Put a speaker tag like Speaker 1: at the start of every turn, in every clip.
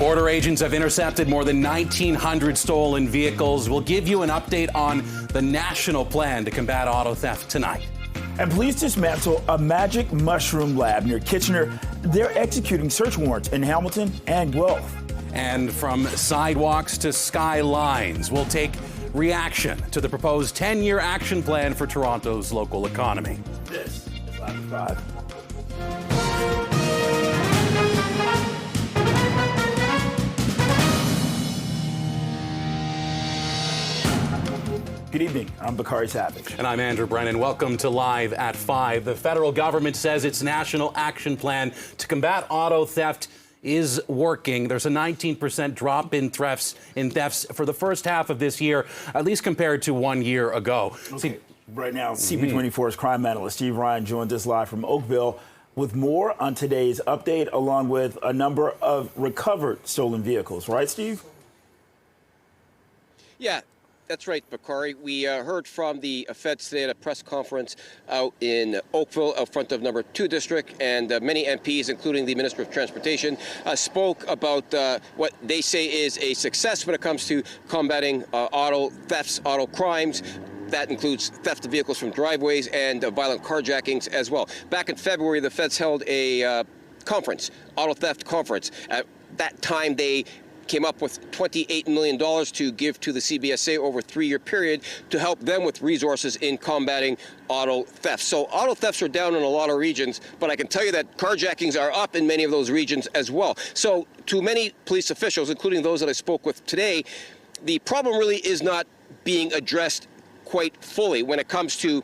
Speaker 1: Border agents have intercepted more than 1,900 stolen vehicles. We'll give you an update on the national plan to combat auto theft tonight.
Speaker 2: And police dismantle a magic mushroom lab near Kitchener. They're executing search warrants in Hamilton and Guelph.
Speaker 1: And from sidewalks to skylines, we'll take reaction to the proposed 10-year action plan for Toronto's local economy.
Speaker 2: This is Live at 5. Good evening. I'm Bakari Savage.
Speaker 1: And I'm Andrew Brennan. Welcome to Live at 5. The federal government says its national action plan to combat auto theft is working. There's a 19% drop in thefts for the first half of this year, at least compared to 1 year ago.
Speaker 2: Okay. Right now, CP24's crime analyst Steve Ryan joins us live from Oakville with more on today's update, along with a number of recovered stolen vehicles. Right, Steve?
Speaker 3: Yeah. That's right, Bakari. We heard from the feds today at a press conference out in Oakville, out front of number 2 district, and many MPs, including the Minister of Transportation, spoke about what they say is a success when it comes to combating auto thefts, auto crimes. That includes theft of vehicles from driveways and violent carjackings as well. Back in February, the feds held a conference, auto theft conference. At that time, they came up with $28 million to give to the CBSA over a 3-year period to help them with resources in combating auto theft. So auto thefts are down in a lot of regions, but I can tell you that carjackings are up in many of those regions as well. So to many police officials, including those that I spoke with today, the problem really is not being addressed quite fully when it comes to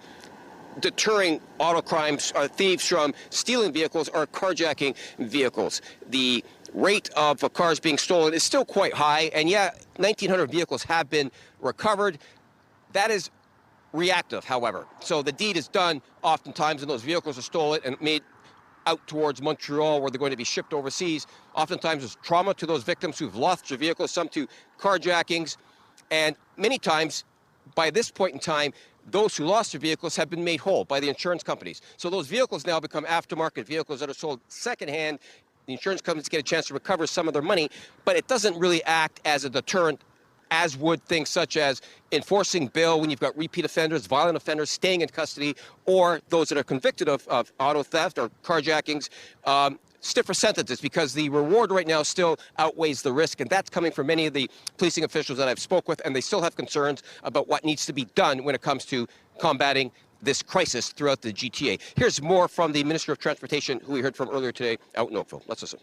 Speaker 3: deterring auto crimes or thieves from stealing vehicles or carjacking vehicles. The rate of cars being stolen is still quite high, and yeah, 1,900 vehicles have been recovered. That is reactive, however. So the deed is done oftentimes, and those vehicles are stolen and made out towards Montreal, where they're going to be shipped overseas. Oftentimes there's trauma to those victims who've lost their vehicles, some to carjackings, and many times, by this point in time, those who lost their vehicles have been made whole by the insurance companies. So those vehicles now become aftermarket vehicles that are sold secondhand. The insurance companies get a chance to recover some of their money, but it doesn't really act as a deterrent, as would things such as enforcing bail when you've got repeat offenders, violent offenders staying in custody, or those that are convicted of auto theft or carjackings, stiffer sentences, because the reward right now still outweighs the risk, and that's coming from many of the policing officials that I've spoke with, and they still have concerns about what needs to be done when it comes to combating this crisis throughout the GTA. Here's more from the Minister of Transportation, who we heard from earlier today out in Oakville. Let's listen.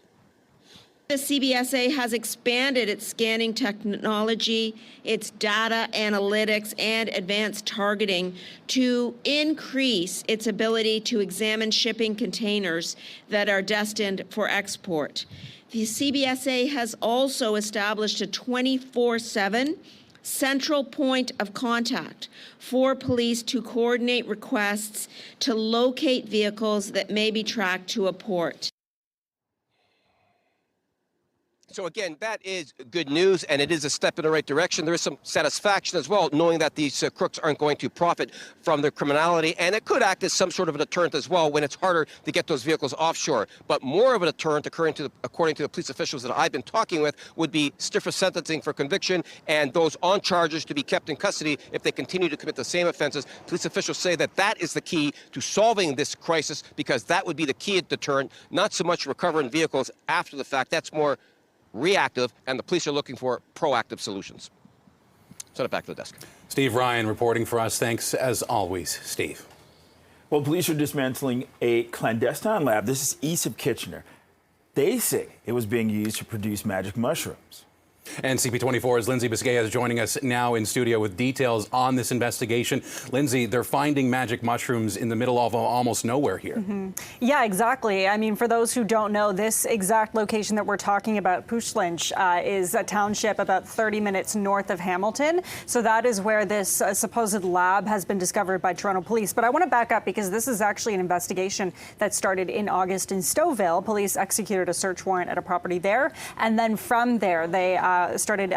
Speaker 4: The CBSA has expanded its scanning technology, its data analytics, and advanced targeting to increase its ability to examine shipping containers that are destined for export. The CBSA has also established a 24/7 central point of contact for police to coordinate requests to locate vehicles that may be tracked to a port.
Speaker 3: So again, that is good news, and it is a step in the right direction. There is some satisfaction as well, knowing that these crooks aren't going to profit from their criminality, and it could act as some sort of a deterrent as well when it's harder to get those vehicles offshore. But more of a deterrent, according to the police officials that I've been talking with, would be stiffer sentencing for conviction, and those on charges to be kept in custody if they continue to commit the same offenses. Police officials say that that is the key to solving this crisis, because that would be the key deterrent, not so much recovering vehicles after the fact. That's more reactive, and the police are looking for proactive solutions. Send it back to the desk.
Speaker 1: Steve Ryan reporting for us. Thanks as always, Steve.
Speaker 2: Well, police are dismantling a clandestine lab. This is east of Kitchener. They say it was being used to produce magic mushrooms.
Speaker 1: And CP24's Lindsay Biscaya is joining us now in studio with details on this investigation. Lindsay, they're finding magic mushrooms in the middle of almost nowhere here.
Speaker 5: Yeah, exactly. I mean, for those who don't know, this exact location that we're talking about, Pushlinch, is a township about 30 minutes north of Hamilton. So that is where this supposed lab has been discovered by Toronto police. But I want to back up, because this is actually an investigation that started in August in Stouffville. Police executed a search warrant at a property there, and then from there they started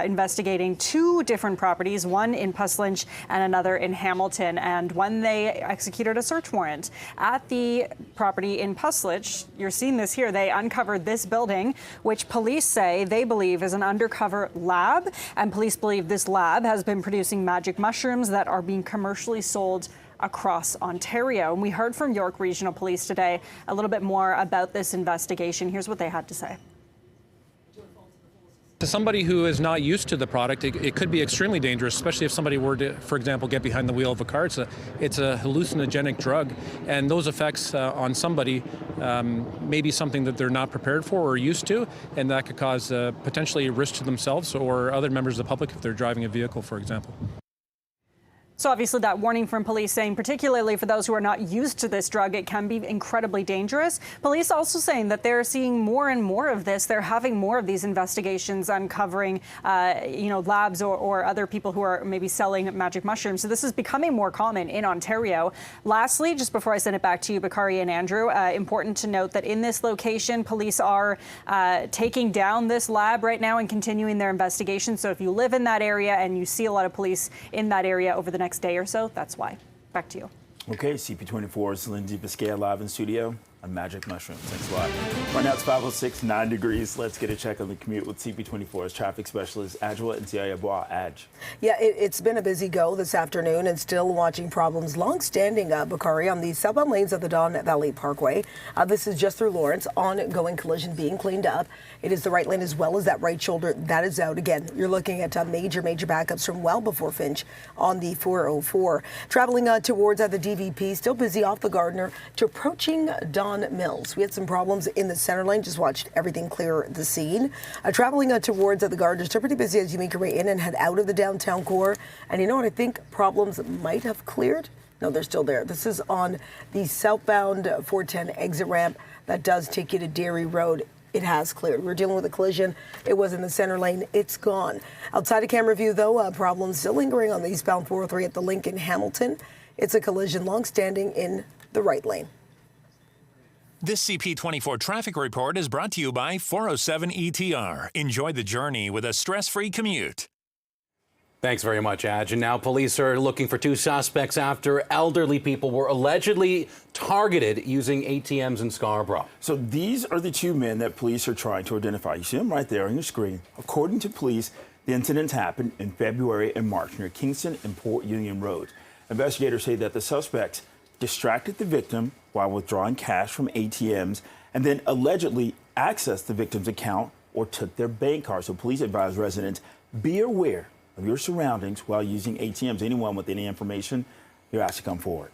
Speaker 5: investigating 2 different properties, one in Puslinch and another in Hamilton. And when they executed a search warrant at the property in Puslinch, you're seeing this here, they uncovered this building, which police say they believe is an undercover lab. And police believe this lab has been producing magic mushrooms that are being commercially sold across Ontario. And we heard from York Regional Police today a little bit more about this investigation. Here's what they had to say.
Speaker 6: To somebody who is not used to the product, it could be extremely dangerous, especially if somebody were to, for example, get behind the wheel of a car. It's a hallucinogenic drug, and those effects on somebody may be something that they're not prepared for or used to, and that could cause potentially risk to themselves or other members of the public if they're driving a vehicle, for example.
Speaker 5: So obviously that warning from police saying, particularly for those who are not used to this drug, it can be incredibly dangerous. Police also saying that they're seeing more and more of this. They're having more of these investigations uncovering, labs or other people who are maybe selling magic mushrooms. So this is becoming more common in Ontario. Lastly, just before I send it back to you, Bakari and Andrew, important to note that in this location, police are taking down this lab right now and continuing their investigation. So if you live in that area and you see a lot of police in that area over the next day or so, that's why. Back to you.
Speaker 2: Okay, CP24's Lindsay Biscaya live in studio on Magic Mushrooms. Thanks a lot. Right now it's 5:06, 9 degrees. Let's get a check on the commute with CP24's traffic specialist, Adjoa and Bois. Adj.
Speaker 7: Yeah, it's been a busy go this afternoon and still watching problems long-standing, Bakari, on the southbound lanes of the Don Valley Parkway. This is just through Lawrence. Ongoing collision being cleaned up. It is the right lane as well as that right shoulder. That is out. Again, you're looking at major backups from well before Finch on the 404. Traveling towards the DVP, still busy off the Gardner to approaching Don Mills. We had some problems in the center lane. Just watched everything clear the scene. Traveling towards the Gardner, still pretty busy as you make your way in and head out of the downtown core. And you know what? I think problems might have cleared. No, they're still there. This is on the southbound 410 exit ramp that does take you to Dairy Road. It has cleared. We're dealing with a collision. It was in the center lane. It's gone. Outside of camera view, though, problems still lingering on the eastbound 403 at the link in Hamilton. It's a collision long-standing in the right lane.
Speaker 8: This CP24 traffic report is brought to you by 407 ETR. Enjoy the journey with a stress-free commute.
Speaker 1: Thanks very much, Adj. And now police are looking for 2 suspects after elderly people were allegedly targeted using ATMs in Scarborough.
Speaker 2: So these are the 2 men that police are trying to identify. You see them right there on your screen. According to police, the incidents happened in February and March near Kingston and Port Union Roads. Investigators say that the suspects distracted the victim while withdrawing cash from ATMs and then allegedly accessed the victim's account or took their bank card. So police advise residents, be aware of your surroundings while using ATMs. Anyone with any information, you're asked to come forward.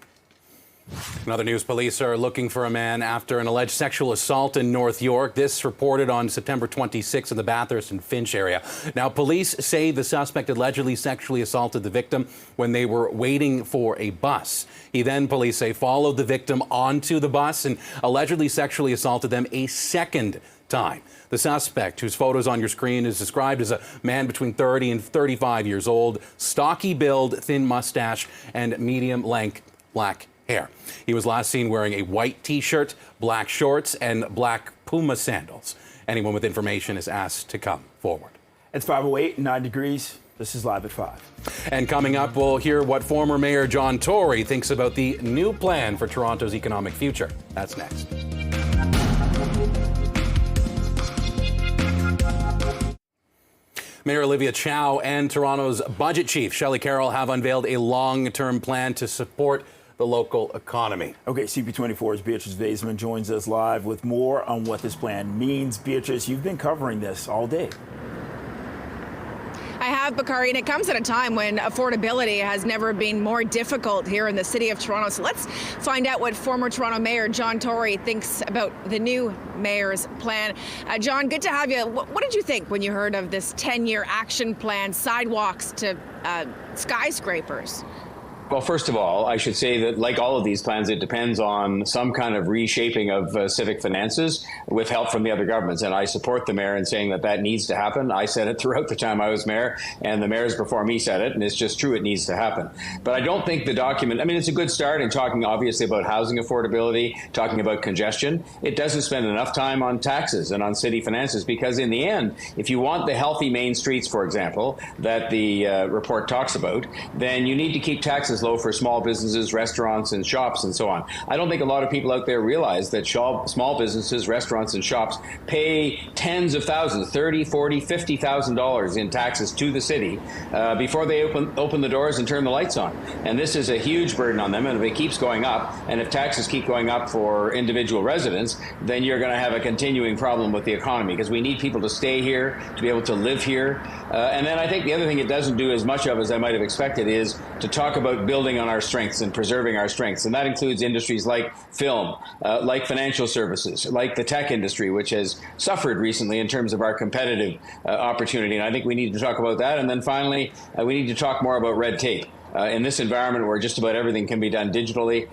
Speaker 1: In other news, police are looking for a man after an alleged sexual assault in North York. This reported on September 26 in the Bathurst and Finch area. Now, police say the suspect allegedly sexually assaulted the victim when they were waiting for a bus. He then, police say, followed the victim onto the bus and allegedly sexually assaulted them a second time. The suspect, whose photos on your screen, is described as a man between 30 and 35 years old, stocky build, thin mustache, and medium-length black hair. He was last seen wearing a white T-shirt, black shorts, and black Puma sandals. Anyone with information is asked to come forward.
Speaker 2: It's 5:08, 9 degrees. This is Live at 5.
Speaker 1: And coming up, we'll hear what former Mayor John Tory thinks about the new plan for Toronto's economic future. That's next. Mayor Olivia Chow and Toronto's budget chief, Shelley Carroll, have unveiled a long-term plan to support the local economy.
Speaker 2: Okay, CP24's Beatrice Vaisman joins us live with more on what this plan means. Beatrice, you've been covering this all day.
Speaker 9: I have, Bakari, and it comes at a time when affordability has never been more difficult here in the city of Toronto. So let's find out what former Toronto Mayor John Tory thinks about the new mayor's plan. John, good to have you. What did you think when you heard of this 10-year action plan, sidewalks to skyscrapers?
Speaker 10: Well, first of all, I should say that like all of these plans, it depends on some kind of reshaping of civic finances with help from the other governments. And I support the mayor in saying that that needs to happen. I said it throughout the time I was mayor, and the mayors before me said it, and it's just true, it needs to happen. But I don't think the document, I mean, it's a good start in talking obviously about housing affordability, talking about congestion. It doesn't spend enough time on taxes and on city finances, because in the end, if you want the healthy main streets, for example, that the report talks about, then you need to keep taxes low for small businesses, restaurants, and shops, and so on. I don't think a lot of people out there realize that small businesses, restaurants, and shops pay tens of thousands, $30,000, $40,000, $50,000 in taxes to the city before they open the doors and turn the lights on. And this is a huge burden on them, and if it keeps going up, and if taxes keep going up for individual residents, then you're going to have a continuing problem with the economy, because we need people to stay here, to be able to live here. And then I think the other thing it doesn't do as much of as I might have expected is to talk about building on our strengths and preserving our strengths. And that includes industries like film, like financial services, like the tech industry, which has suffered recently in terms of our competitive opportunity. And I think we need to talk about that. And then finally, we need to talk more about red tape. In this environment where just about everything can be done digitally,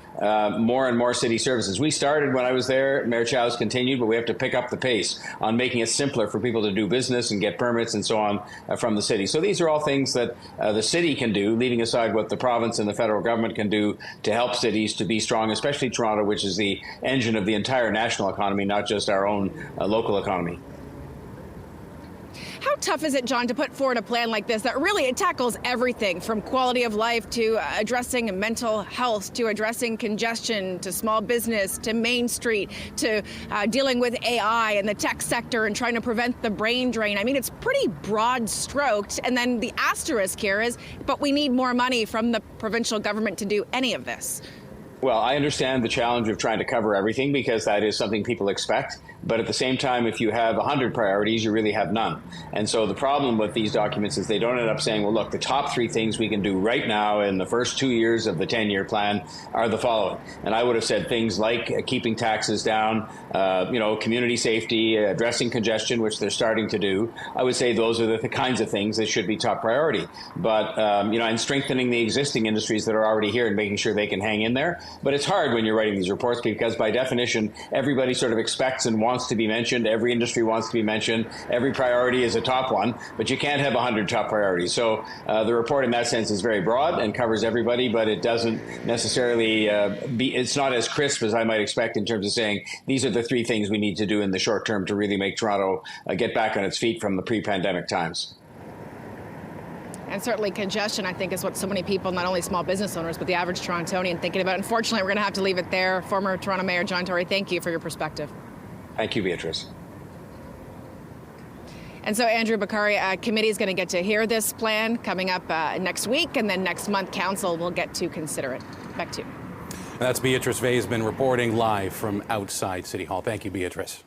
Speaker 10: more and more city services. We started when I was there, Mayor Chow's continued, but we have to pick up the pace on making it simpler for people to do business and get permits and so on from the city. So these are all things that the city can do, leaving aside what the province and the federal government can do to help cities to be strong, especially Toronto, which is the engine of the entire national economy, not just our own local economy.
Speaker 9: How tough is it, John, to put forward a plan like this that really it tackles everything from quality of life to addressing mental health to addressing congestion to small business to Main Street to dealing with AI and the tech sector and trying to prevent the brain drain? I mean, it's pretty broad stroked. And then the asterisk here is, but we need more money from the provincial government to do any of this.
Speaker 10: Well, I understand the challenge of trying to cover everything, because that is something people expect. But at the same time, if you have 100 priorities, you really have none. And so the problem with these documents is they don't end up saying, well, look, the top 3 things we can do right now in the first 2 years of the 10-year plan are the following. And I would have said things like keeping taxes down, community safety, addressing congestion, which they're starting to do. I would say those are the kinds of things that should be top priority. But, and strengthening the existing industries that are already here and making sure they can hang in there. But it's hard when you're writing these reports, because by definition, everybody sort of expects and wants to be mentioned. Every industry wants to be mentioned. Every priority is a top one, but you can't have 100 top priorities. So the report in that sense is very broad and covers everybody, but it doesn't necessarily it's not as crisp as I might expect in terms of saying these are the 3 things we need to do in the short term to really make Toronto get back on its feet from the pre-pandemic times.
Speaker 9: And certainly congestion, I think, is what so many people, not only small business owners, but the average Torontonian thinking about. Unfortunately, we're going to have to leave it there. Former Toronto Mayor John Tory, thank you for your perspective.
Speaker 10: Thank you, Beatrice.
Speaker 9: And so, Andrew Bakari, committee is going to get to hear this plan coming up next week, and then next month, council will get to consider it. Back to you.
Speaker 1: That's Beatrice Vaisman reporting live from outside City Hall. Thank you, Beatrice.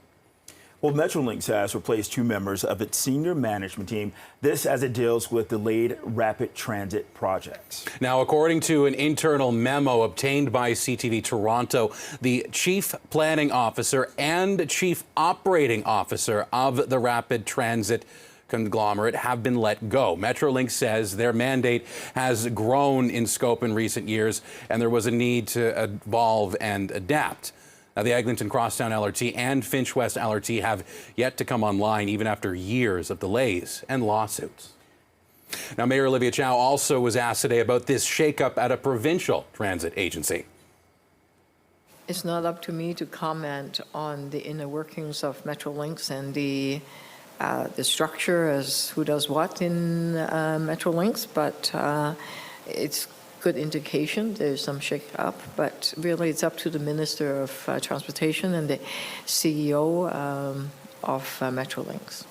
Speaker 2: Well, Metrolink has replaced 2 members of its senior management team. This as it deals with delayed rapid transit projects.
Speaker 1: Now, according to an internal memo obtained by CTV Toronto, the chief planning officer and chief operating officer of the rapid transit conglomerate have been let go. Metrolink says their mandate has grown in scope in recent years, and there was a need to evolve and adapt. Now, the Eglinton Crosstown LRT and Finch West LRT have yet to come online, even after years of delays and lawsuits. Now, Mayor Olivia Chow also was asked today about this shakeup at a provincial transit agency.
Speaker 11: It's not up to me to comment on the inner workings of Metrolinks and the structure as who does what in Metrolinks, but it's good indication there's some shake-up, but really it's up to the Minister of Transportation and the CEO of Metrolinks.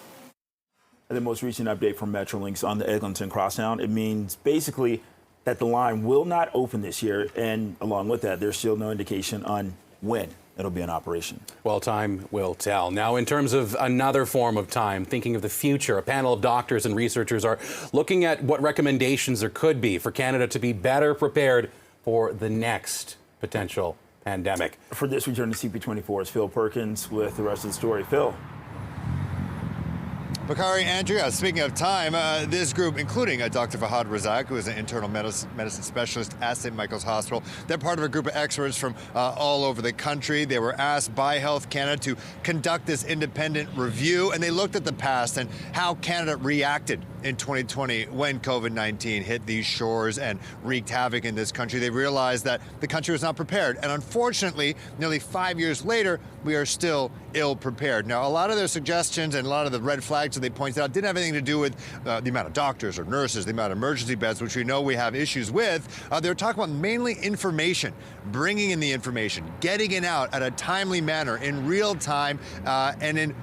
Speaker 2: The most recent update from Metrolinks on the Eglinton Crosstown, it means basically that the line will not open this year, and along with that, there's still no indication on when it'll be in operation.
Speaker 1: Well, time will tell. Now, in terms of another form of time, thinking of the future, a panel of doctors and researchers are looking at what recommendations there could be for Canada to be better prepared for the next potential pandemic.
Speaker 2: For this, we turn to CP24's Phil Perkins with the rest of the story. Phil.
Speaker 12: Bakari, Andrea, speaking of time, this group, including Dr. Fahad Razak, who is an internal medicine specialist at St. Michael's Hospital, they're part of a group of experts from all over the country. They were asked by Health Canada to conduct this independent review, and they looked at the past and how Canada reacted in 2020 when COVID-19 hit these shores and wreaked havoc in this country. They realized that the country was not prepared. And unfortunately, nearly 5 years later, we are still ill prepared. Now, a lot of their suggestions and a lot of the red flags that they pointed out didn't have anything to do with the amount of doctors or nurses, the amount of emergency beds, which we know we have issues with. They were talking about mainly information, bringing in the information, getting it out at a timely manner, in real time, and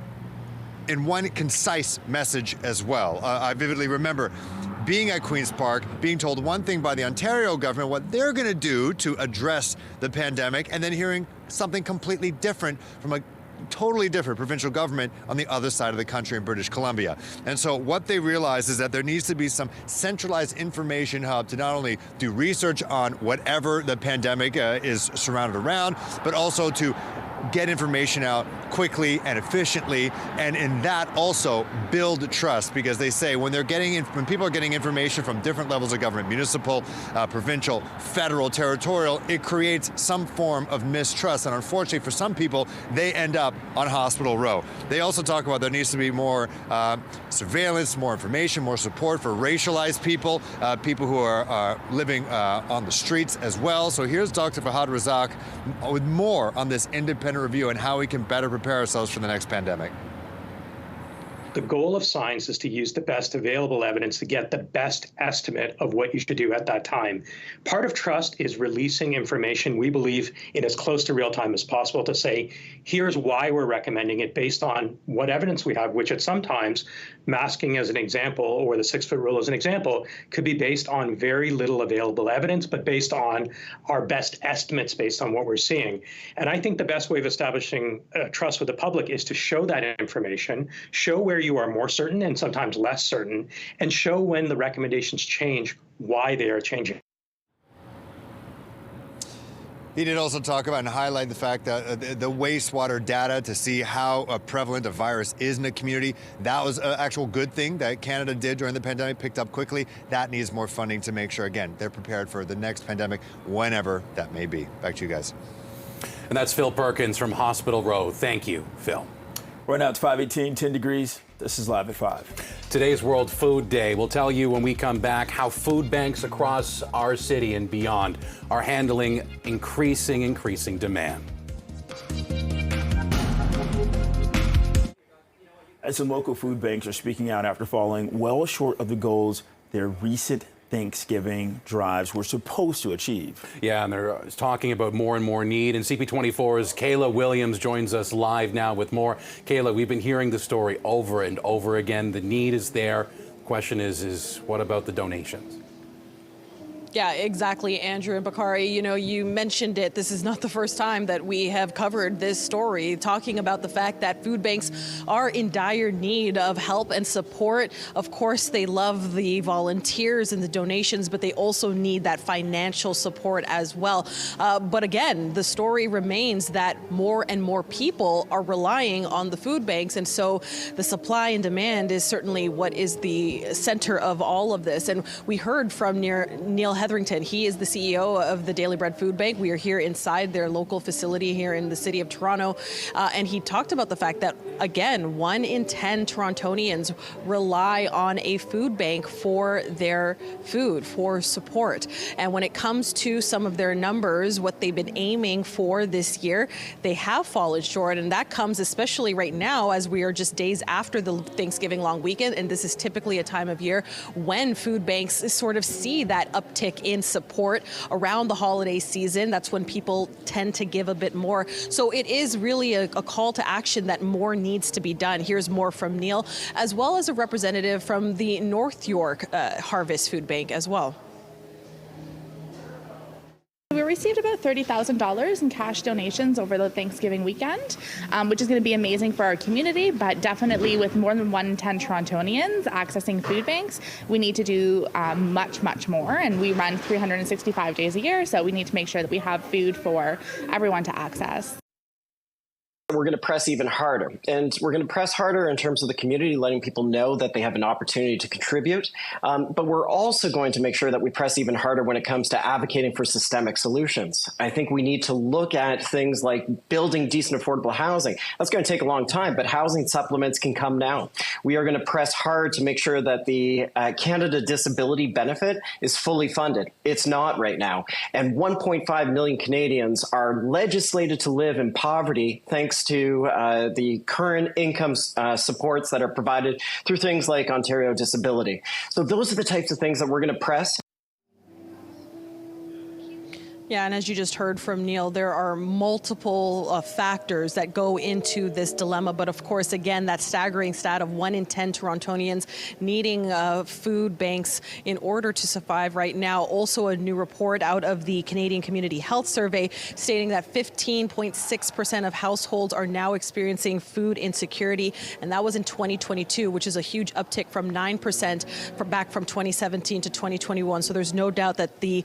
Speaker 12: in one concise message as well. I vividly remember being at Queen's Park, being told one thing by the Ontario government, what they're going to do to address the pandemic, and then hearing something completely different from a totally different provincial government on the other side of the country in British Columbia. And so what they realized is that there needs to be some centralized information hub to not only do research on whatever the pandemic is surrounded around, but also to get information out quickly and efficiently, and in that also build trust, because they say when people are getting information from different levels of government, municipal, provincial, federal, territorial, it creates some form of mistrust, and unfortunately for some people, they end up on Hospital Row. They also talk about there needs to be more surveillance, more information, more support for racialized people, people who are living on the streets as well. So here's Dr. Fahad Razak with more on this independent review and how we can better prepare ourselves for the next pandemic.
Speaker 13: The goal of science is to use the best available evidence to get the best estimate of what you should do at that time. Part of trust is releasing information, we believe, in as close to real time as possible to say, here's why we're recommending it based on what evidence we have, which at sometimes, masking as an example, or the 6-foot rule as an example, could be based on very little available evidence, but based on our best estimates based on what we're seeing. And I think the best way of establishing trust with the public is to show that information, show where you are more certain and sometimes less certain, and show when the recommendations change, why they are changing.
Speaker 12: He did also talk about and highlight the fact that the wastewater data to see how prevalent a virus is in a community, that was an actual good thing that Canada did during the pandemic, picked up quickly. That needs more funding to make sure, again, they're prepared for the next pandemic, whenever that may be. Back to you guys.
Speaker 1: And that's Phil Perkins from Hospital Row. Thank you, Phil.
Speaker 2: Right now it's 5:18, 10 degrees. This is Live at 5.
Speaker 1: Today's World Food Day. We'll tell you when we come back how food banks across our city and beyond are handling increasing demand.
Speaker 2: And some local food banks are speaking out after falling well short of the goals their recent Thanksgiving drives were supposed to achieve.
Speaker 1: Yeah, and they're talking about more and more need. And CP24's Kayla Williams joins us live now with more. Kayla, we've been hearing the story over and over again. The need is there. The question is what about the donations?
Speaker 14: Yeah, exactly, Andrew and Bakari. You know, you mentioned it. This is not the first time that we have covered this story, talking about the fact that food banks are in dire need of help and support. Of course, they love the volunteers and the donations, but they also need that financial support as well. But again, the story remains that more and more people are relying on the food banks. And so the supply and demand is certainly what is the center of all of this. And we heard from Neil Hetherington. He is the CEO of the Daily Bread Food Bank. We are here inside their local facility here in the city of Toronto. And he talked about the fact that, again, 1 in 10 Torontonians rely on a food bank for their food, for support. And when it comes to some of their numbers, what they've been aiming for this year, they have fallen short. And that comes especially right now as we are just days after the Thanksgiving long weekend. And this is typically a time of year when food banks sort of see that uptick in support around the holiday season. That's when people tend to give a bit more. So it is really a call to action that more needs to be done. Here's more from Neil, as well as a representative from the North York Harvest Food Bank as well.
Speaker 15: We received about $30,000 in cash donations over the Thanksgiving weekend, which is going to be amazing for our community, but definitely with more than 1 in 10 Torontonians accessing food banks, we need to do much more. And we run 365 days a year, so we need to make sure that we have food for everyone to access.
Speaker 16: we're going to press even harder. And we're going to press harder in terms of the community, letting people know that they have an opportunity to contribute. But we're also going to make sure that we press even harder when it comes to advocating for systemic solutions. I think we need to look at things like building decent, affordable housing. That's going to take a long time, but housing supplements can come now. We are going to press hard to make sure that the Canada Disability Benefit is fully funded. It's not right now. And 1.5 million Canadians are legislated to live in poverty thanks to the current income supports that are provided through things like Ontario Disability. So those are the types of things that we're going to press.
Speaker 14: Yeah, and as you just heard from Neil, there are multiple factors that go into this dilemma. But of course, again, that staggering stat of 1 in 10 Torontonians needing food banks in order to survive right now. Also, a new report out of the Canadian Community Health Survey stating that 15.6% of households are now experiencing food insecurity. And that was in 2022, which is a huge uptick from 9% back from 2017 to 2021. So there's no doubt that the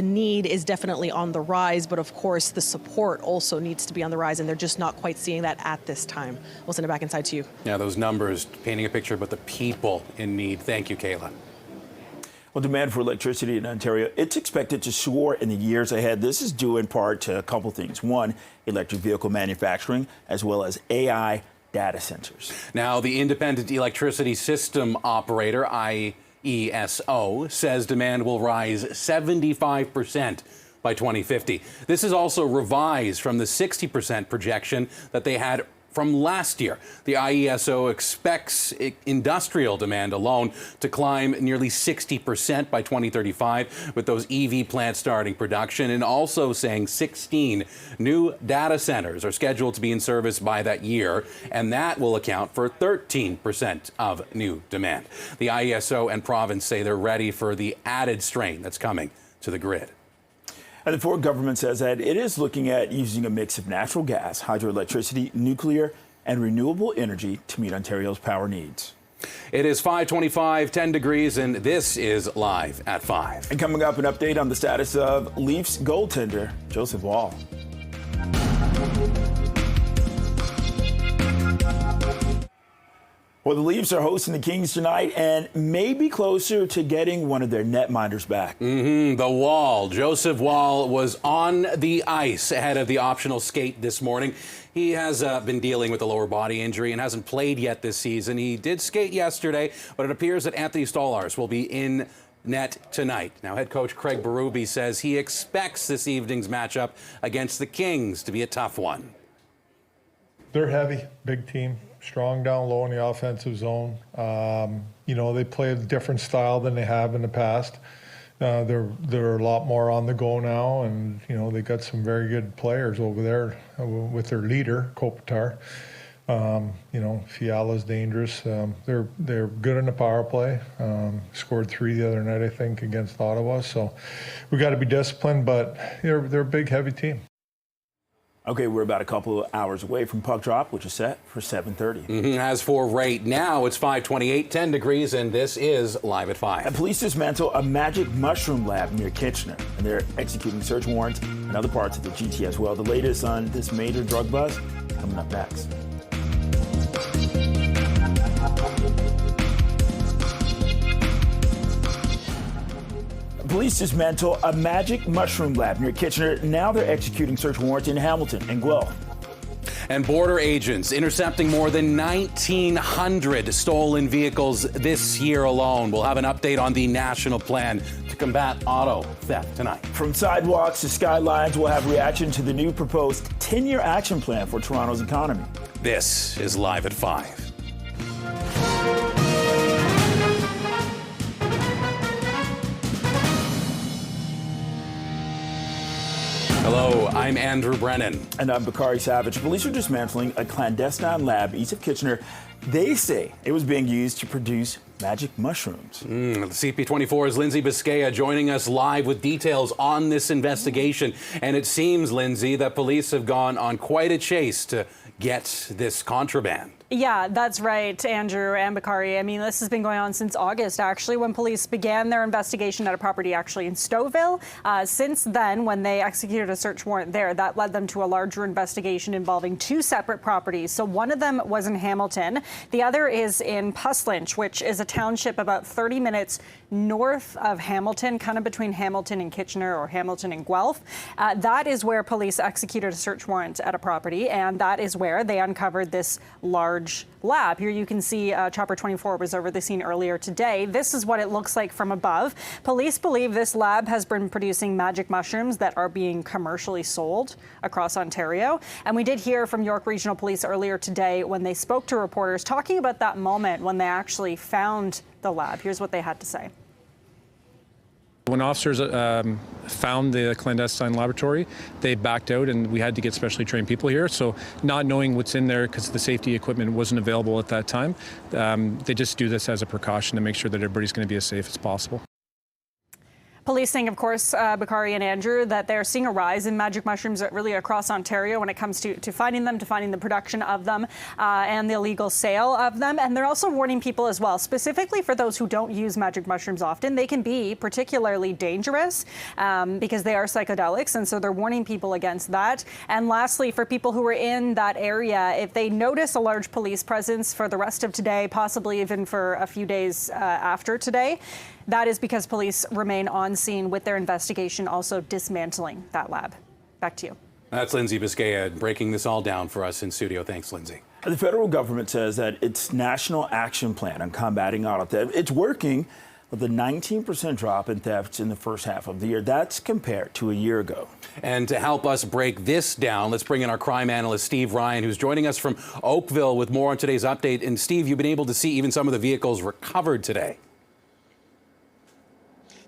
Speaker 14: need is definitely on the rise, but of course the support also needs to be on the rise, and they're just not quite seeing that at this time. We'll send it back inside to you.
Speaker 1: Yeah, those numbers painting a picture about the people in need. Thank you, Kayla.
Speaker 2: Well, demand for electricity in Ontario, it's expected to soar in the years ahead. This is due in part to a couple things. One, electric vehicle manufacturing, as well as AI data centers.
Speaker 1: Now, the Independent Electricity System Operator, ESO, says demand will rise 75% by 2050. This is also revised from the 60% projection that they had from last year. The IESO expects industrial demand alone to climb nearly 60% by 2035, with those EV plants starting production, and also saying 16 new data centers are scheduled to be in service by that year, and that will account for 13% of new demand. The IESO and province say they're ready for the added strain that's coming to the grid.
Speaker 2: And the Ford government says that it is looking at using a mix of natural gas, hydroelectricity, nuclear, and renewable energy to meet Ontario's power needs.
Speaker 1: It is 5:25, 10 degrees, and this is Live at 5.
Speaker 2: And coming up, an update on the status of Leafs goaltender Joseph Woll. Well, the Leafs are hosting the Kings tonight and may be closer to getting one of their netminders back.
Speaker 1: The Wall. Joseph Woll was on the ice ahead of the optional skate this morning. He has been dealing with a lower body injury and hasn't played yet this season. He did skate yesterday, but it appears that Anthony Stolarz will be in net tonight. Now, head coach Craig Berube says he expects this evening's matchup against the Kings to be a tough one.
Speaker 17: They're heavy, big team. Strong down low in the offensive zone. They play a different style than they have in the past. They're a lot more on the go now, and they got some very good players over there with their leader Kopitar. Fiala's dangerous. They're good in the power play. Scored 3 the other night, I think, against Ottawa. So we got to be disciplined, but they're a big, heavy team.
Speaker 2: Okay, we're about a couple of hours away from puck drop, which is set for 7:30.
Speaker 1: As for right now, it's 5:28, 10 degrees, and this is Live at 5.
Speaker 2: And police dismantle a magic mushroom lab near Kitchener, and they're executing search warrants in other parts of the GTA as well. The latest on this major drug bust coming up next. Police dismantle a magic mushroom lab near Kitchener. Now they're executing search warrants in Hamilton and Guelph.
Speaker 1: And border agents intercepting more than 1,900 stolen vehicles this year alone. We'll have an update on the national plan to combat auto theft tonight.
Speaker 2: From sidewalks to skylines, we'll have reaction to the new proposed 10-year action plan for Toronto's economy.
Speaker 1: This is Live at 5. Hello, I'm Andrew Brennan.
Speaker 2: And I'm Bakari Savage. Police are dismantling a clandestine lab east of Kitchener. They say it was being used to produce magic mushrooms.
Speaker 1: CP24's Lindsay Biscaya joining us live with details on this investigation. And it seems, Lindsay, that police have gone on quite a chase to get this contraband.
Speaker 5: Yeah, that's right, Andrew and Bakari. I mean, this has been going on since August, actually, when police began their investigation at a property actually in Stouffville. Since then, when they executed a search warrant there, that led them to a larger investigation involving two separate properties. So one of them was in Hamilton. The other is in Puslinch, which is a township about 30 minutes north of Hamilton, kind of between Hamilton and Kitchener or Hamilton and Guelph. That is where police executed a search warrant at a property, and that is where they uncovered this large lab. Here you can see Chopper 24 was over the scene earlier today. This is what it looks like from above. Police believe this lab has been producing magic mushrooms that are being commercially sold across Ontario. And we did hear from York Regional Police earlier today when they spoke to reporters talking about that moment when they actually found the lab. Here's what they had to say.
Speaker 6: When officers found the clandestine laboratory, they backed out and we had to get specially trained people here. So not knowing what's in there because the safety equipment wasn't available at that time, they just do this as a precaution to make sure that everybody's going to be as safe as possible.
Speaker 5: Police saying, of course, Bakari and Andrew, that they're seeing a rise in magic mushrooms really across Ontario when it comes to finding them, to finding the production of them, and the illegal sale of them. And they're also warning people as well, specifically for those who don't use magic mushrooms often. They can be particularly dangerous because they are psychedelics, and so they're warning people against that. And lastly, for people who are in that area, if they notice a large police presence for the rest of today, possibly even for a few days after today, that is because police remain on scene with their investigation, also dismantling that lab. Back to you.
Speaker 1: That's Lindsay Biscaya breaking this all down for us in studio. Thanks, Lindsay.
Speaker 2: The federal government says that its National Action Plan on combating auto theft, it's working with a 19% drop in thefts in the first half of the year. That's compared to a year ago.
Speaker 1: And to help us break this down, let's bring in our crime analyst, Steve Ryan, who's joining us from Oakville with more on today's update. And Steve, you've been able to see even some of the vehicles recovered today.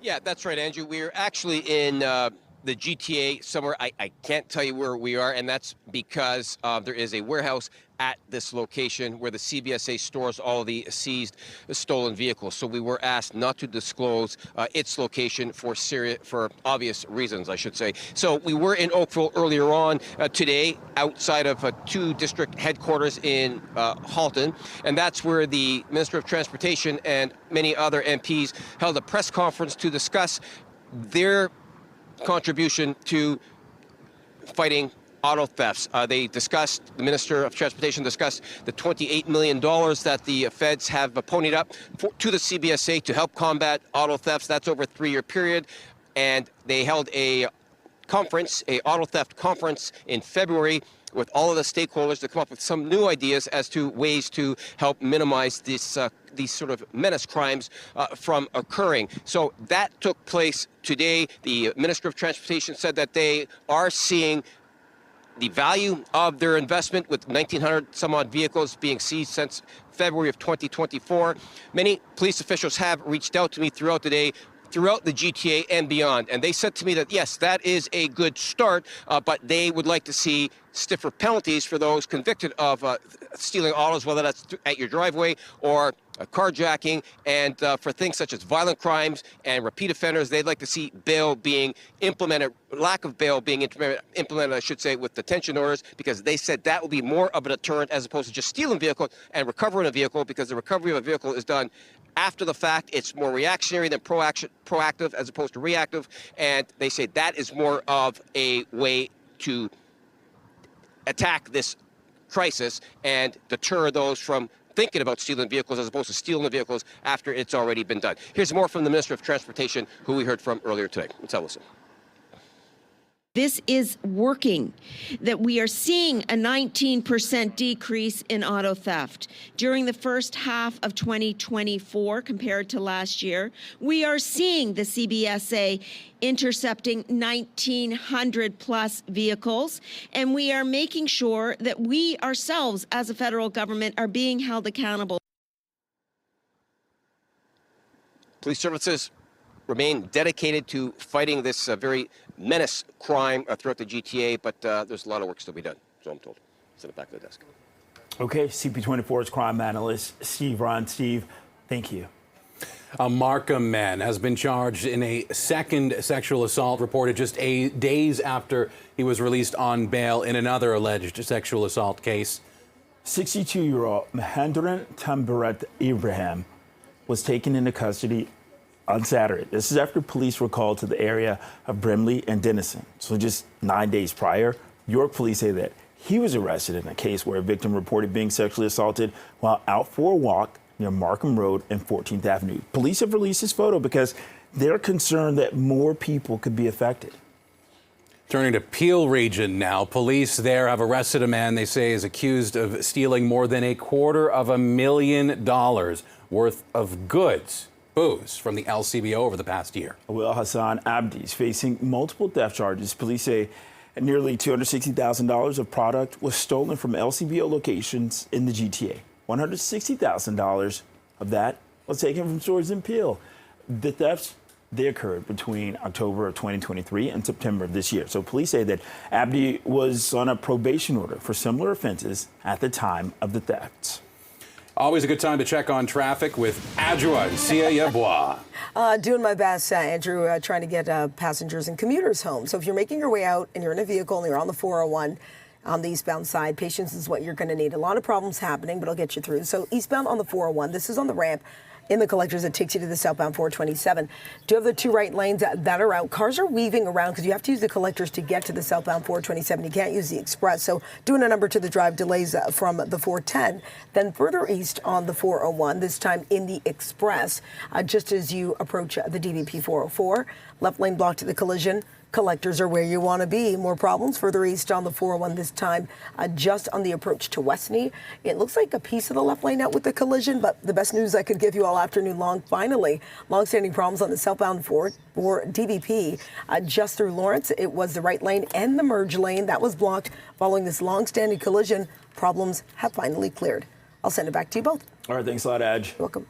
Speaker 3: Yeah, that's right, Andrew. We're actually in the GTA somewhere. I can't tell you where we are, and that's because there is a warehouse at this location where the CBSA stores all the seized stolen vehicles. So we were asked not to disclose its location for obvious reasons, I should say. So we were in Oakville earlier on today, outside of two district headquarters in Halton, and that's where the Minister of Transportation and many other MPs held a press conference to discuss their contribution to fighting auto thefts. The Minister of Transportation discussed the $28 million that the feds have ponied up to the CBSA to help combat auto thefts. That's over a 3-year period. And they held a conference, a auto theft conference in February with all of the stakeholders to come up with some new ideas as to ways to help minimize this, these sort of menace crimes from occurring. So that took place today. The Minister of Transportation said that they are seeing the value of their investment with 1,900 some odd vehicles being seized since February of 2024. Many police officials have reached out to me throughout the day, throughout the GTA and beyond. And they said to me that, yes, that is a good start, but they would like to see stiffer penalties for those convicted of stealing autos, whether that's at your driveway or carjacking, and for things such as violent crimes and repeat offenders. They'd like to see bail being implemented, lack of bail being implemented, I should say, with detention orders, because they said that will be more of a deterrent as opposed to just stealing a vehicle and recovering a vehicle, because the recovery of a vehicle is done after the fact. It's more reactionary than proactive as opposed to reactive, and they say that is more of a way to attack this crisis and deter those from thinking about stealing vehicles as opposed to stealing the vehicles after it's already been done. Here's more from the Minister of Transportation, who we heard from earlier today. Let's have a listen.
Speaker 4: This is working, that we are seeing a 19% decrease in auto theft. During the first half of 2024 compared to last year, we are seeing the CBSA intercepting 1,900 plus vehicles, and we are making sure that we ourselves as a federal government are being held accountable.
Speaker 3: Police services remain dedicated to fighting this very menace crime throughout the GTA, but there's a lot of work still to be done, so I'm told. Send it back to the desk.
Speaker 2: Okay, CP24's crime analyst, Steve Ryan. Steve, thank you.
Speaker 1: A Markham man has been charged in a second sexual assault reported just days after he was released on bail in another alleged sexual assault case.
Speaker 2: 62-year-old Mahendran Tambarat Ibrahim was taken into custody on Saturday. This is after police were called to the area of Brimley and Denison. So just 9 days prior, York police say that he was arrested in a case where a victim reported being sexually assaulted while out for a walk near Markham Road and 14th Avenue. Police have released his photo because they're concerned that more people could be affected.
Speaker 1: Turning to Peel region now, police there have arrested a man they say is accused of stealing more than $250,000 worth of goods, booze, from the LCBO over the past year.
Speaker 2: Will Hassan Abdi is facing multiple theft charges. Police say nearly $260,000 of product was stolen from LCBO locations in the GTA. $160,000 of that was taken from stores in Peel. The thefts, they occurred between October of 2023 and September of this year. So police say that Abdi was on a probation order for similar offenses at the time of the thefts.
Speaker 1: Always a good time to check on traffic with Adjoa and Sia Yeboah.
Speaker 7: Doing my best, Andrew, trying to get passengers and commuters home. So if you're making your way out and you're in a vehicle and you're on the 401, on the eastbound side, patience is what you're going to need. A lot of problems happening, but I'll get you through. So eastbound on the 401, this is on the ramp in the collectors that takes you to the southbound 427. Do have the two right lanes that are out. Cars are weaving around because you have to use the collectors to get to the southbound 427. You can't use the express. So doing a number to the drive delays from the 410. Then further east on the 401, this time in the express, just as you approach the DVP 404. Left lane blocked to the collision. Collectors are where you want to be. More problems further east on the 401 this time, just on the approach to Westney. It looks like a piece of the left lane out with the collision, but the best news I could give you all afternoon long, finally, long-standing problems on the southbound for DVP just through Lawrence. It was the right lane and the merge lane that was blocked following this long-standing collision. Problems have finally cleared. I'll send it back to you both.
Speaker 2: All right, thanks a lot, Adj.
Speaker 7: You're welcome.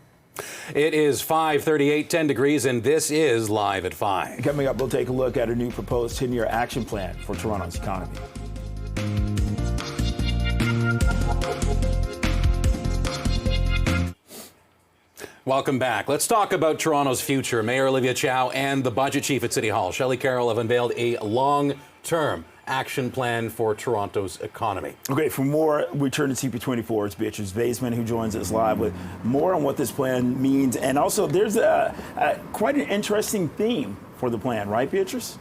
Speaker 1: It is 5:38, 10 degrees, and this is Live at 5.
Speaker 2: Coming up, we'll take a look at a new proposed 10-year action plan for Toronto's economy.
Speaker 1: Welcome back. Let's talk about Toronto's future. Mayor Olivia Chow and the budget chief at City Hall, Shelley Carroll, have unveiled a long-term action plan for Toronto's economy.
Speaker 2: Okay, for more, we turn to CP24. It's Beatrice Vaisman who joins us live with more on what this plan means. And also, there's quite an interesting theme for the plan, right, Beatrice?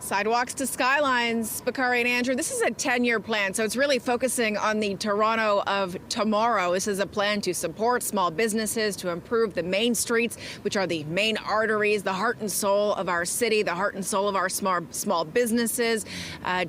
Speaker 9: Sidewalks to skylines, Bakari and Andrew. This is a 10-year plan, so it's really focusing on the Toronto of tomorrow. This is a plan to support small businesses, to improve the main streets, which are the main arteries, the heart and soul of our city, the heart and soul of our small businesses,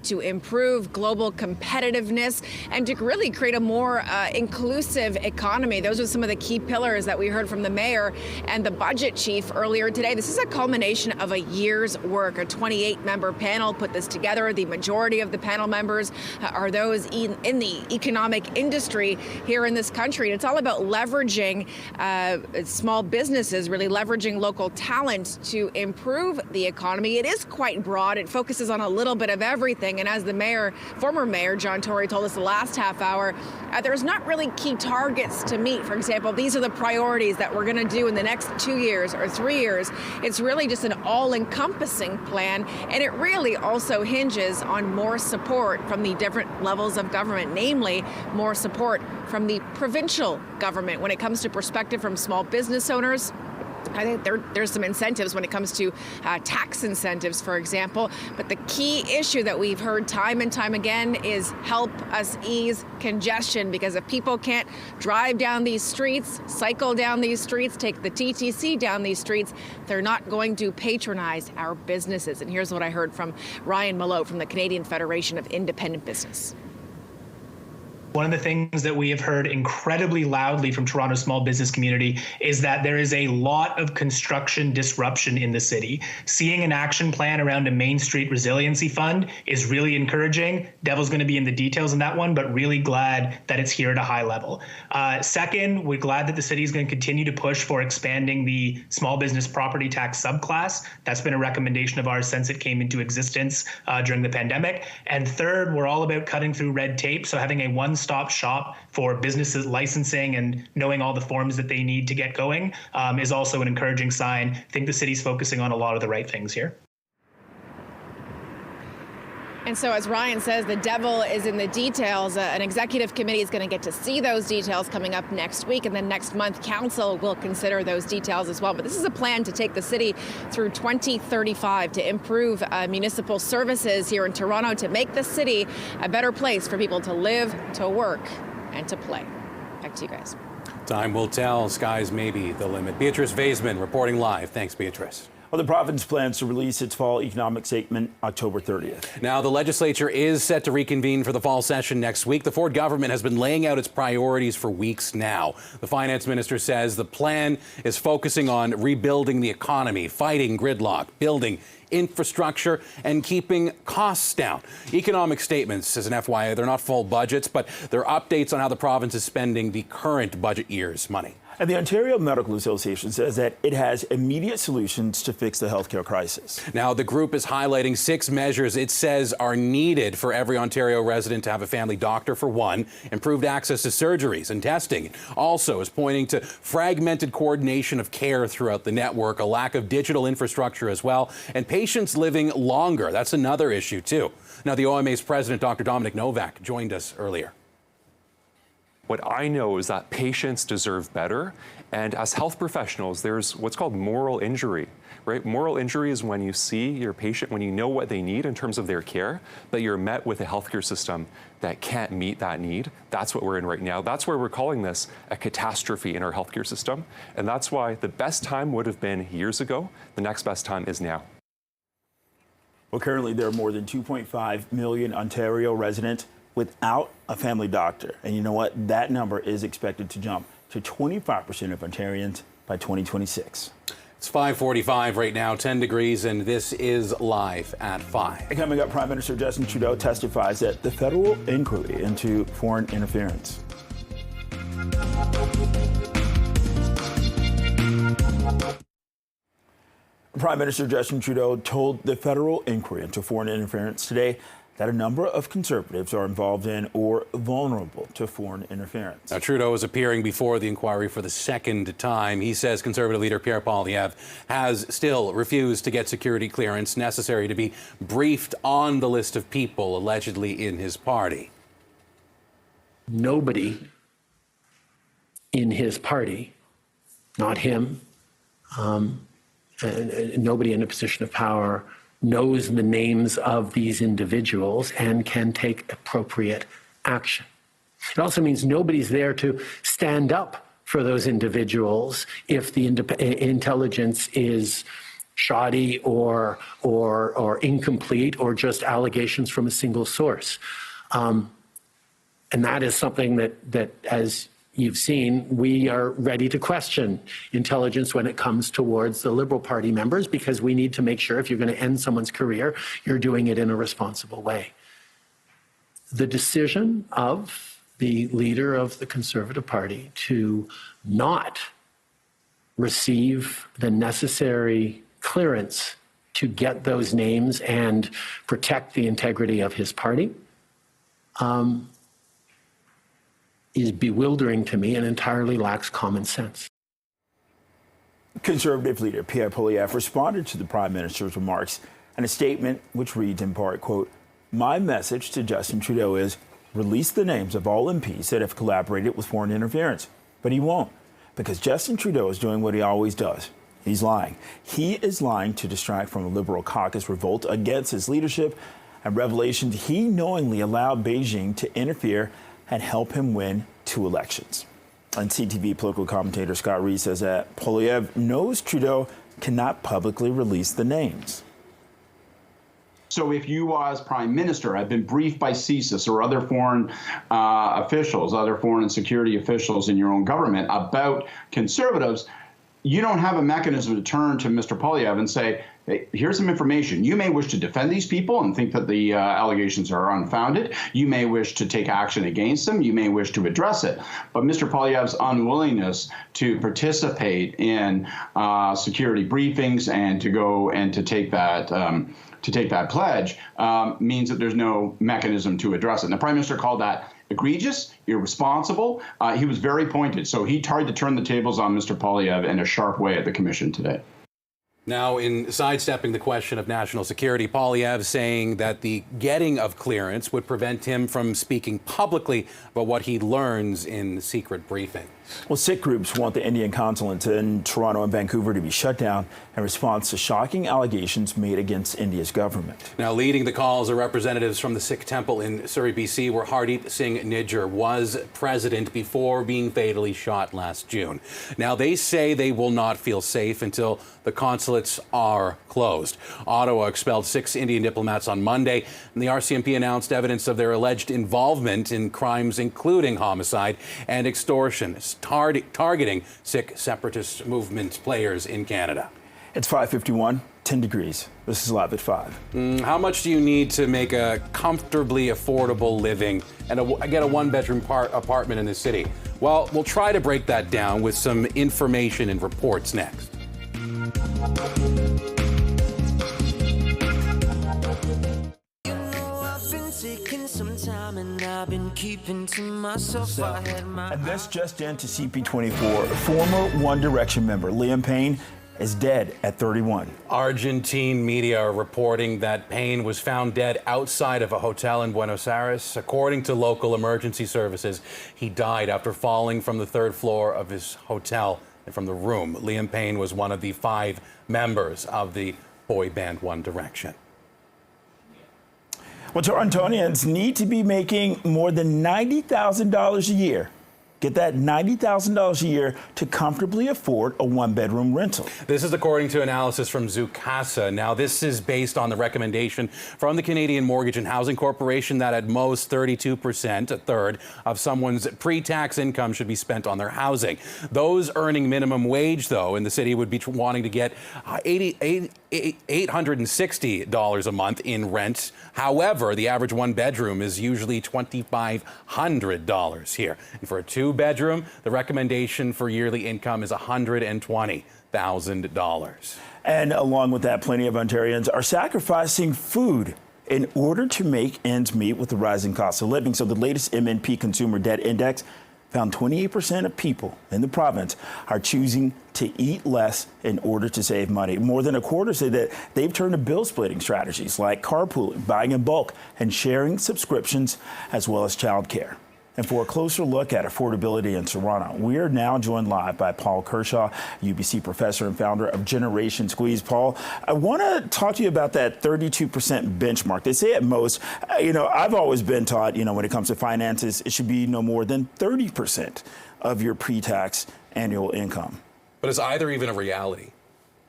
Speaker 9: to improve global competitiveness, and to really create a more inclusive economy. Those are some of the key pillars that we heard from the mayor and the budget chief earlier today. This is a culmination of a year's work. A 28-member panel put this together. The majority of the panel members are those in the economic industry here in this country. And it's all about leveraging small businesses, really leveraging local talent to improve the economy. It is quite broad. It focuses on a little bit of everything. And as the former mayor, John Tory, told us the last half hour, there's not really key targets to meet. For example, these are the priorities that we're going to do in the next 2 years or 3 years. It's really just an all-encompassing plan. And it really also hinges on more support from the different levels of government, namely more support from the provincial government when it comes to perspective from small business owners. I think there's some incentives when it comes to tax incentives, for example. But the key issue that we've heard time and time again is help us ease congestion, because if people can't drive down these streets, cycle down these streets, take the TTC down these streets, they're not going to patronize our businesses. And here's what I heard from Ryan Malot from the Canadian Federation of Independent Business.
Speaker 18: One of the things that we have heard incredibly loudly from Toronto's small business community is that there is a lot of construction disruption in the city. Seeing an action plan around a Main Street Resiliency Fund is really encouraging. Devil's going to be in the details in that one, but really glad that it's here at a high level. Second, we're glad that the city is going to continue to push for expanding the small business property tax subclass. That's been a recommendation of ours since it came into existence during the pandemic. And third, we're all about cutting through red tape, so having a one-stop one-stop shop for businesses licensing and knowing all the forms that they need to get going is also an encouraging sign. I think the city's focusing on a lot of the right things here.
Speaker 9: And so, as Ryan says, the devil is in the details. An executive committee is going to get to see those details coming up next week. And then next month, council will consider those details as well. But this is a plan to take the city through 2035 to improve municipal services here in Toronto, to make the city a better place for people to live, to work, and to play. Back to you guys.
Speaker 1: Time will tell. Sky's maybe the limit. Beatrice Vaisman reporting live. Thanks, Beatrice.
Speaker 2: Well, the province plans to release its fall economic statement October 30th.
Speaker 1: Now, the legislature is set to reconvene for the fall session next week. The Ford government has been laying out its priorities for weeks now. The finance minister says the plan is focusing on rebuilding the economy, fighting gridlock, building infrastructure, and keeping costs down. Economic statements, as an FYI, they're not full budgets, but they're updates on how the province is spending the current budget year's money.
Speaker 2: And the Ontario Medical Association says that it has immediate solutions to fix the healthcare crisis.
Speaker 1: Now, the group is highlighting 6 measures it says are needed for every Ontario resident to have a family doctor, for one, improved access to surgeries and testing. It also is pointing to fragmented coordination of care throughout the network, a lack of digital infrastructure as well, and patients living longer. That's another issue, too. Now, the OMA's president, Dr. Dominic Novak, joined us earlier.
Speaker 19: What I know is that patients deserve better, and as health professionals, there's what's called moral injury, right? Moral injury is when you see your patient, when you know what they need in terms of their care, but you're met with a healthcare system that can't meet that need. That's what we're in right now. That's why we're calling this a catastrophe in our healthcare system, and that's why the best time would have been years ago. The next best time is now.
Speaker 2: Well, currently there are more than 2.5 million Ontario residents without a family doctor. And you know what? That number is expected to jump to 25% of Ontarians by 2026.
Speaker 1: It's 5:45 right now, 10 degrees, and this is Live at 5.
Speaker 2: And coming up, Prime Minister Justin Trudeau testifies at the federal inquiry into foreign interference. Prime Minister Justin Trudeau told the federal inquiry into foreign interference today that a number of Conservatives are involved in or vulnerable to foreign interference.
Speaker 1: Now, Trudeau is appearing before the inquiry for the second time. He says Conservative leader Pierre Poilievre has still refused to get security clearance necessary to be briefed on the list of people allegedly in his party.
Speaker 20: Nobody in his party, not him, nobody in a position of power knows the names of these individuals and can take appropriate action. It also means nobody's there to stand up for those individuals if the intelligence is shoddy or incomplete or just allegations from a single source. And that is something that as you've seen, we are ready to question intelligence when it comes towards the Liberal Party members, because we need to make sure if you're going to end someone's career, you're doing it in a responsible way. The decision of the leader of the Conservative Party to not receive the necessary clearance to get those names and protect the integrity of his party is bewildering to me and entirely lacks common sense.
Speaker 2: Conservative leader Pierre Poilievre responded to the Prime Minister's remarks in a statement which reads in part, quote, "My message to Justin Trudeau is release the names of all MPs that have collaborated with foreign interference." But he won't, because Justin Trudeau is doing what he always does. He's lying. He is lying to distract from a Liberal caucus revolt against his leadership and revelations he knowingly allowed Beijing to interfere and help him win 2 elections. And CTV political commentator Scott Reed says that Poilievre knows Trudeau cannot publicly release the names.
Speaker 21: So if you, as Prime Minister, have been briefed by CSIS or other foreign officials, other foreign and security officials in your own government about Conservatives, you don't have a mechanism to turn to Mr. Poilievre and say, hey, here's some information. You may wish to defend these people and think that the allegations are unfounded. You may wish to take action against them. You may wish to address it. But Mr. Poilievre's unwillingness to participate in security briefings and to go and to take that pledge means that there's no mechanism to address it. And the Prime Minister called that egregious, irresponsible. He was very pointed. So he tried to turn the tables on Mr. Poilievre in a sharp way at the commission today.
Speaker 1: Now, in sidestepping the question of national security, Poilievre saying that the getting of clearance would prevent him from speaking publicly about what he learns in secret briefings.
Speaker 2: Well, Sikh groups want the Indian consulates in Toronto and Vancouver to be shut down in response to shocking allegations made against India's government.
Speaker 1: Now, leading the calls are representatives from the Sikh temple in Surrey, BC, where Hardeep Singh Nijjar was president before being fatally shot last June. Now, they say they will not feel safe until the consulates are closed. Ottawa expelled 6 Indian diplomats on Monday, and the RCMP announced evidence of their alleged involvement in crimes including homicide and extortion, targeting Sikh separatist movement players in Canada.
Speaker 2: It's 5:51, 10 degrees. This is Live at 5.
Speaker 1: How much do you need to make a comfortably affordable living and get a one-bedroom apartment in the city? Well, we'll try to break that down with some information and reports next.
Speaker 2: And this just into CP24. Former One Direction member Liam Payne is dead at 31.
Speaker 1: Argentine media are reporting that Payne was found dead outside of a hotel in Buenos Aires. According to local emergency services, he died after falling from the 3rd floor of his hotel and from the room. Liam Payne was one of the 5 members of the boy band One Direction.
Speaker 2: Well, Torontonians need to be making more than $90,000 a year. Get that $90,000 a year to comfortably afford a one-bedroom rental.
Speaker 1: This is according to analysis from Zoocasa. Now, this is based on the recommendation from the Canadian Mortgage and Housing Corporation that at most 32%, a third, of someone's pre-tax income should be spent on their housing. Those earning minimum wage, though, in the city would be wanting to get $860 a month in rent. However, the average one-bedroom is usually $2,500 here. And for a two-bedroom, the recommendation for yearly income is $120,000.
Speaker 2: And along with that, plenty of Ontarians are sacrificing food in order to make ends meet with the rising cost of living. So the latest MNP Consumer Debt Index found 28% of people in the province are choosing to eat less in order to save money. More than a quarter say that they've turned to bill splitting strategies like carpooling, buying in bulk, and sharing subscriptions, as well as childcare. And for a closer look at affordability in Toronto, we are now joined live by Paul Kershaw, UBC professor and founder of Generation Squeeze. Paul, I want to talk to you about that 32% benchmark. They say at most, I've always been taught, when it comes to finances, it should be no more than 30% of your pre-tax annual income.
Speaker 1: But is either even a reality?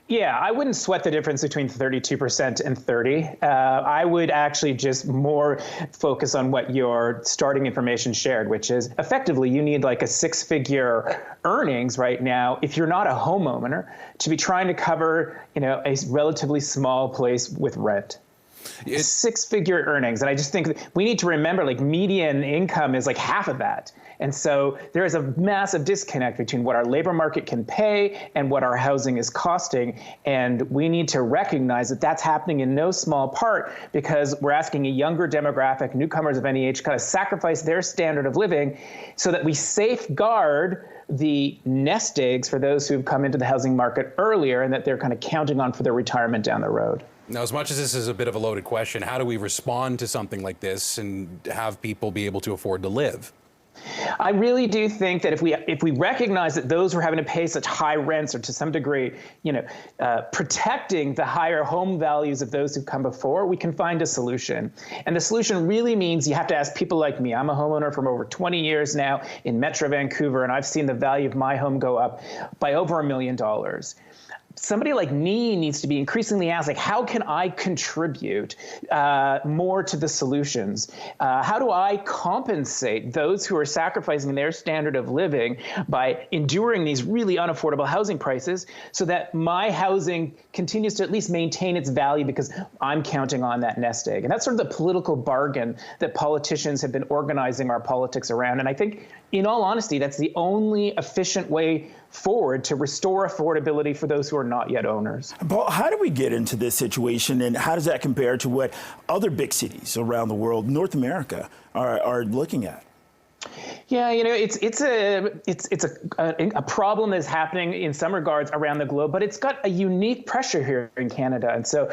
Speaker 8: Yeah, I wouldn't sweat the difference between 32% and 30. I would actually just more focus on what your starting information shared, which is effectively you need like a 6-figure earnings right now if you're not a homeowner to be trying to cover, a relatively small place with rent. 6-figure earnings. And I just think we need to remember median income is half of that. And so there is a massive disconnect between what our labor market can pay and what our housing is costing. And we need to recognize that that's happening in no small part because we're asking a younger demographic, newcomers of any age, kind of sacrifice their standard of living so that we safeguard the nest eggs for those who've come into the housing market earlier and that they're kind of counting on for their retirement down the road.
Speaker 1: Now, as much as this is a bit of a loaded question, how do we respond to something like this and have people be able to afford to live?
Speaker 8: I really do think that if we recognize that those who are having to pay such high rents are to some degree, protecting the higher home values of those who've come before, we can find a solution. And the solution really means you have to ask people like me. I'm a homeowner from over 20 years now in Metro Vancouver, and I've seen the value of my home go up by over $1 million. Somebody like me needs to be increasingly asked, how can I contribute more to the solutions? How do I compensate those who are sacrificing their standard of living by enduring these really unaffordable housing prices so that my housing continues to at least maintain its value because I'm counting on that nest egg? And that's sort of the political bargain that politicians have been organizing our politics around. And I think, in all honesty, that's the only efficient way forward to restore affordability for those who are not yet owners.
Speaker 2: Paul, how do we get into this situation, and how does that compare to what other big cities around the world, North America, are looking at?
Speaker 8: Yeah, it's a problem that's happening in some regards around the globe, but it's got a unique pressure here in Canada. And so,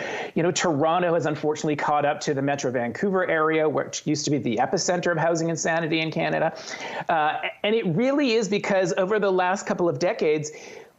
Speaker 8: Toronto has unfortunately caught up to the Metro Vancouver area, which used to be the epicenter of housing insanity in Canada. And it really is because over the last couple of decades,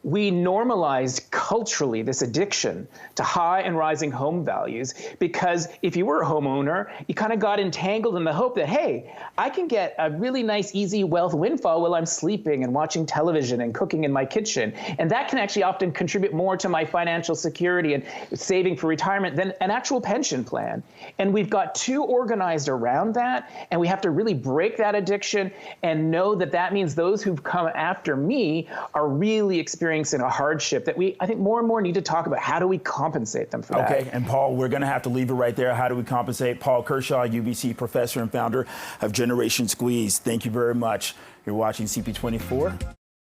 Speaker 8: we normalized culturally this addiction to high and rising home values, because if you were a homeowner, you kind of got entangled in the hope that, hey, I can get a really nice, easy wealth windfall while I'm sleeping and watching television and cooking in my kitchen. And that can actually often contribute more to my financial security and saving for retirement than an actual pension plan. And we've got too organized around that. And we have to really break that addiction and know that that means those who've come after me are really experiencing a hardship that I think more and more need to talk about. How do we compensate them for that?
Speaker 2: Okay, and Paul, we're going to have to leave it right there. How do we compensate? Paul Kershaw, UBC professor and founder of Generation Squeeze. Thank you very much. You're watching CP24.